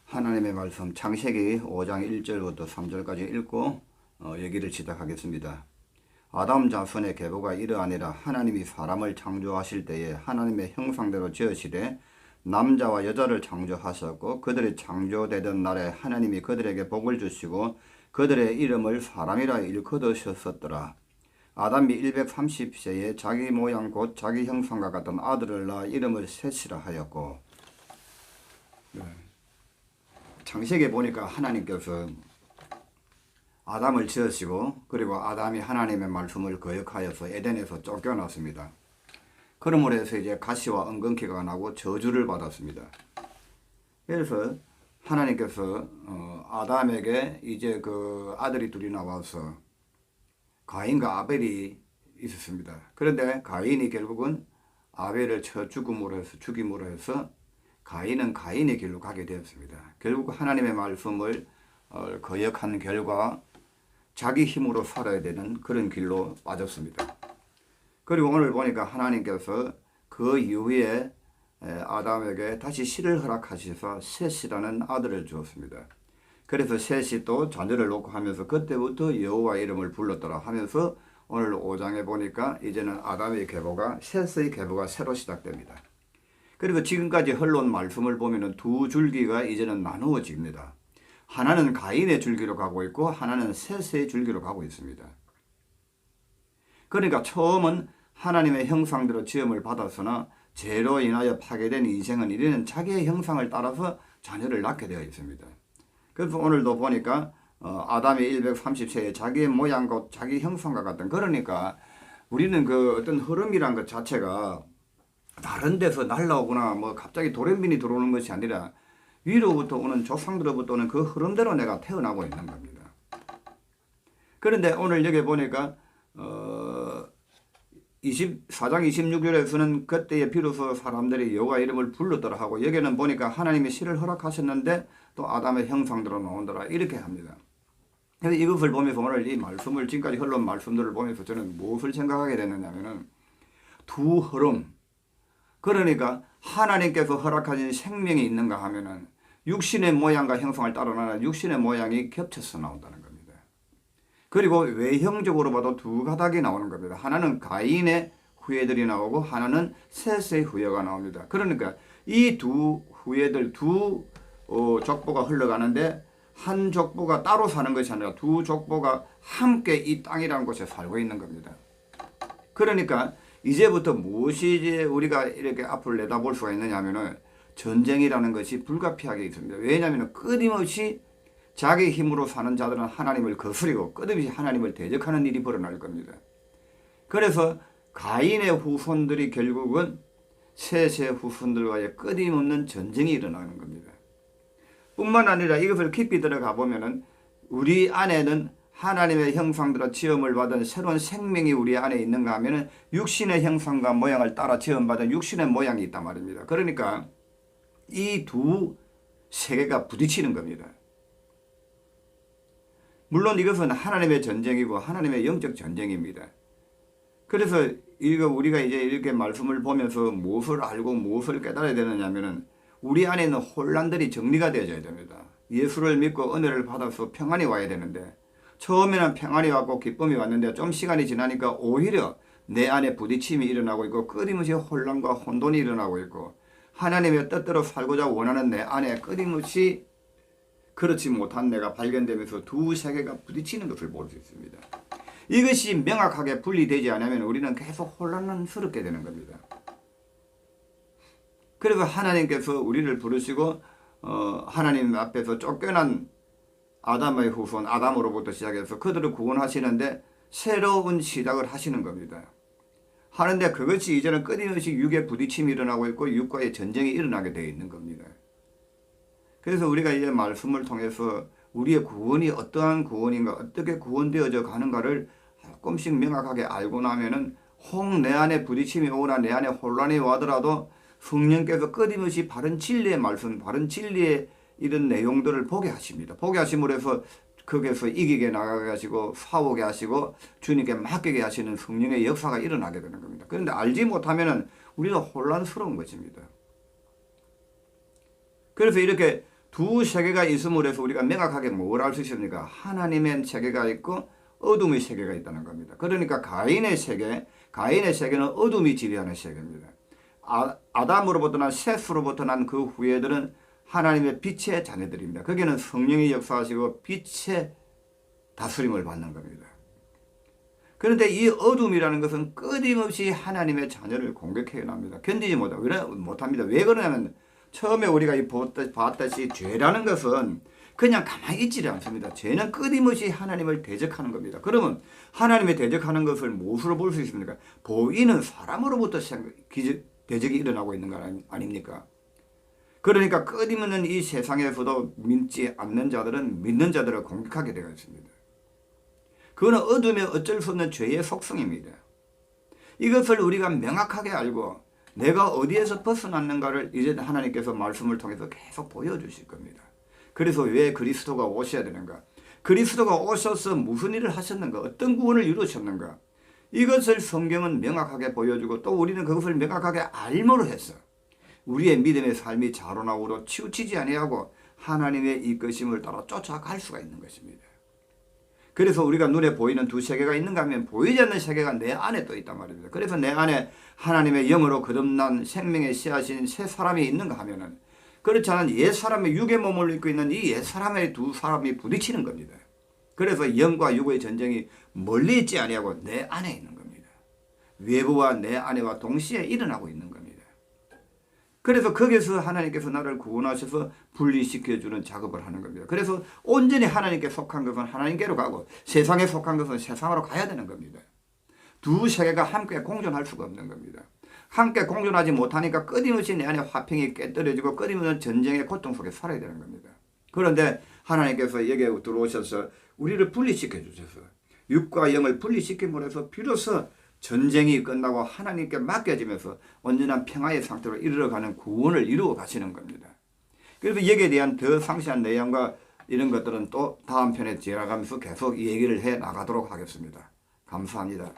하나님의 말씀 창세기 5장 1절부터 3절까지 읽고 얘기를 시작하겠습니다. 아담 자손의 계보가 이러하니라. 하나님이 사람을 창조하실 때에 하나님의 형상대로 지으시되 남자와 여자를 창조하셨고 그들이 창조되던 날에 하나님이 그들에게 복을 주시고 그들의 이름을 사람이라 일컫으셨었더라. 아담이 130세에 자기 모양 곧 자기 형상과 같은 아들을 낳아 이름을 셋이라 하였고, 창세기에 보니까 하나님께서 아담을 지으시고 그리고 아담이 하나님의 말씀을 거역하여서 에덴에서 쫓겨났습니다. 그러므로 해서 이제 가시와 엉겅퀴가 나고 저주를 받았습니다. 그래서 하나님께서 아담에게 이제 그 아들이 둘이 나와서 가인과 아벨이 있었습니다. 그런데 가인이 결국은 아벨을 쳐 죽임으로 해서 가인은 가인의 길로 가게 되었습니다. 결국 하나님의 말씀을 거역한 결과 자기 힘으로 살아야 되는 그런 길로 빠졌습니다. 그리고 오늘 보니까 하나님께서 그 이후에 아담에게 다시 씨를 허락하셔서 셋이라는 아들을 주었습니다. 그래서 셋이 또 자녀를 놓고 하면서 그때부터 여호와 이름을 불렀더라 하면서 오늘 5장에 보니까 이제는 아담의 계보가 셋의 계보가 새로 시작됩니다. 그리고 지금까지 흘러온 말씀을 보면은 두 줄기가 이제는 나누어집니다. 하나는 가인의 줄기로 가고 있고 하나는 셋의 줄기로 가고 있습니다. 그러니까 처음은 하나님의 형상대로 지음을 받았으나 죄로 인하여 파괴된 인생은 이제는 자기의 형상을 따라서 자녀를 낳게 되어 있습니다. 그래서 오늘도 보니까 아담이 130세에 자기의 모양 곧 자기 형상과 같은, 그러니까 우리는 그 어떤 흐름이란 것 자체가 다른 데서 날라오거나 뭐 갑자기 돌연변이 들어오는 것이 아니라 위로부터 오는 조상들로부터 오는 그 흐름대로 내가 태어나고 있는 겁니다. 그런데 오늘 여기 보니까 24장 26절에서는 그때에 비로소 사람들이 여호와 이름을 불렀더라 하고, 여기는 보니까 하나님이 씨를 허락하셨는데 또 아담의 형상대로 나온더라 이렇게 합니다. 그래서 이것을 보면서 오늘 이 말씀을, 지금까지 흘러온 말씀들을 보면서 저는 무엇을 생각하게 됐느냐면은 두 흐름, 그러니까 하나님께서 허락하신 생명이 있는가 하면은 육신의 모양과 형상을 따라 나는 육신의 모양이 겹쳐서 나온다는 겁니다. 그리고 외형적으로 봐도 두 가닥이 나오는 겁니다. 하나는 가인의 후예들이 나오고 하나는 셋의 후예가 나옵니다. 그러니까 이 두 후예들, 두 족보가 흘러가는데 한 족보가 따로 사는 것이 아니라 두 족보가 함께 이 땅이라는 곳에 살고 있는 겁니다. 그러니까 이제부터 무엇이 이제 우리가 이렇게 앞을 내다볼 수가 있느냐 하면은 전쟁이라는 것이 불가피하게 있습니다. 왜냐하면 끊임없이 자기 힘으로 사는 자들은 하나님을 거스리고 끝없이 하나님을 대적하는 일이 벌어날 겁니다. 그래서 가인의 후손들이 결국은 셋의 후손들과의 끊임없는 전쟁이 일어나는 겁니다. 뿐만 아니라 이것을 깊이 들어가 보면은 우리 안에는 하나님의 형상대로 지음을 받은 새로운 생명이 우리 안에 있는가 하면은 육신의 형상과 모양을 따라 지음받은 육신의 모양이 있단 말입니다. 그러니까 이 두 세계가 부딪히는 겁니다. 물론 이것은 하나님의 전쟁이고 하나님의 영적 전쟁입니다. 그래서 우리가 이제 이렇게 말씀을 보면서 무엇을 알고 무엇을 깨달아야 되느냐면은 우리 안에 있는 혼란들이 정리가 되어져야 됩니다. 예수를 믿고 은혜를 받아서 평안이 와야 되는데 처음에는 평안이 왔고 기쁨이 왔는데 좀 시간이 지나니까 오히려 내 안에 부딪힘이 일어나고 있고 끊임없이 혼란과 혼돈이 일어나고 있고 하나님의 뜻대로 살고자 원하는 내 안에 끊임없이 그렇지 못한 내가 발견되면서 두 세계가 부딪히는 것을 볼 수 있습니다. 이것이 명확하게 분리되지 않으면 우리는 계속 혼란스럽게 되는 겁니다. 그래서 하나님께서 우리를 부르시고 하나님 앞에서 쫓겨난 아담의 후손 아담으로부터 시작해서 그들을 구원하시는데 새로운 시작을 하시는 겁니다. 하는데 그것이 이제는 끊임없이 육의 부딪힘이 일어나고 있고 육과의 전쟁이 일어나게 되어 있는 겁니다. 그래서 우리가 이제 말씀을 통해서 우리의 구원이 어떠한 구원인가, 어떻게 구원되어져 가는가를 조금씩 명확하게 알고 나면은 혹 내 안에 부딪힘이 오거나 내 안에 혼란이 와더라도 성령께서 끊임없이 바른 진리의 말씀, 바른 진리의 이런 내용들을 보게 하십니다. 보게 하심으로 해서 거기에서 이기게 나가게 하시고 싸우게 하시고 주님께 맡기게 하시는 성령의 역사가 일어나게 되는 겁니다. 그런데 알지 못하면은 우리가 혼란스러운 것입니다. 그래서 이렇게 두 세계가 있음으로 해서 우리가 명확하게 뭘 알 수 있습니까? 하나님의 세계가 있고 어둠의 세계가 있다는 겁니다. 그러니까 가인의 세계는 어둠이 지배하는 세계입니다. 아담으로부터 난 셋으로부터 난 그 후예들은 하나님의 빛의 자녀들입니다. 거기는 성령이 역사하시고 빛의 다스림을 받는 겁니다. 그런데 이 어둠이라는 것은 끊임없이 하나님의 자녀를 공격해 납니다. 견디지 못합니다. 왜 그러냐면 처음에 우리가 봤듯이 죄라는 것은 그냥 가만히 있지를 않습니다. 죄는 끊임없이 하나님을 대적하는 겁니다. 그러면 하나님의 대적하는 것을 무엇으로 볼 수 있습니까? 보이는 사람으로부터 대적이 일어나고 있는 거 아닙니까? 그러니까 끊임없는 이 세상에서도 믿지 않는 자들은 믿는 자들을 공격하게 되어 있습니다. 그거는 어둠의 어쩔 수 없는 죄의 속성입니다. 이것을 우리가 명확하게 알고 내가 어디에서 벗어났는가를 이제 하나님께서 말씀을 통해서 계속 보여주실 겁니다. 그래서 왜 그리스도가 오셔야 되는가? 그리스도가 오셔서 무슨 일을 하셨는가? 어떤 구원을 이루셨는가? 이것을 성경은 명확하게 보여주고 또 우리는 그것을 명확하게 알므로 해서 우리의 믿음의 삶이 자로나우로 치우치지 아니하고 하나님의 이끄심을 따라 쫓아갈 수가 있는 것입니다. 그래서 우리가 눈에 보이는 두 세계가 있는가 하면 보이지 않는 세계가 내 안에 또 있단 말입니다. 그래서 내 안에 하나님의 영으로 거듭난 생명의 씨앗인 새 사람이 있는가 하면은 그렇지 않은 옛 사람의 육의 몸을 입고 있는 이 옛 사람의 두 사람이 부딪히는 겁니다. 그래서 영과 육의 전쟁이 멀리 있지 아니하고 내 안에 있는 겁니다. 외부와 내 안에와 동시에 일어나고 있는 겁니다. 그래서 거기서 하나님께서 나를 구원하셔서 분리시켜주는 작업을 하는 겁니다. 그래서 온전히 하나님께 속한 것은 하나님께로 가고 세상에 속한 것은 세상으로 가야 되는 겁니다. 두 세계가 함께 공존할 수가 없는 겁니다. 함께 공존하지 못하니까 끊임없이 내 안에 화평이 깨떨어지고 끊임없는 전쟁의 고통 속에 살아야 되는 겁니다. 그런데 하나님께서 여기에 들어오셔서 우리를 분리시켜 주셔서 육과 영을 분리시킴으로 해서 비로소 전쟁이 끝나고 하나님께 맡겨지면서 온전한 평화의 상태로 이르러가는 구원을 이루어 가시는 겁니다. 그래서 여기에 대한 더 상세한 내용과 이런 것들은 또 다음 편에 지나가면서 계속 얘기를 해 나가도록 하겠습니다. 감사합니다.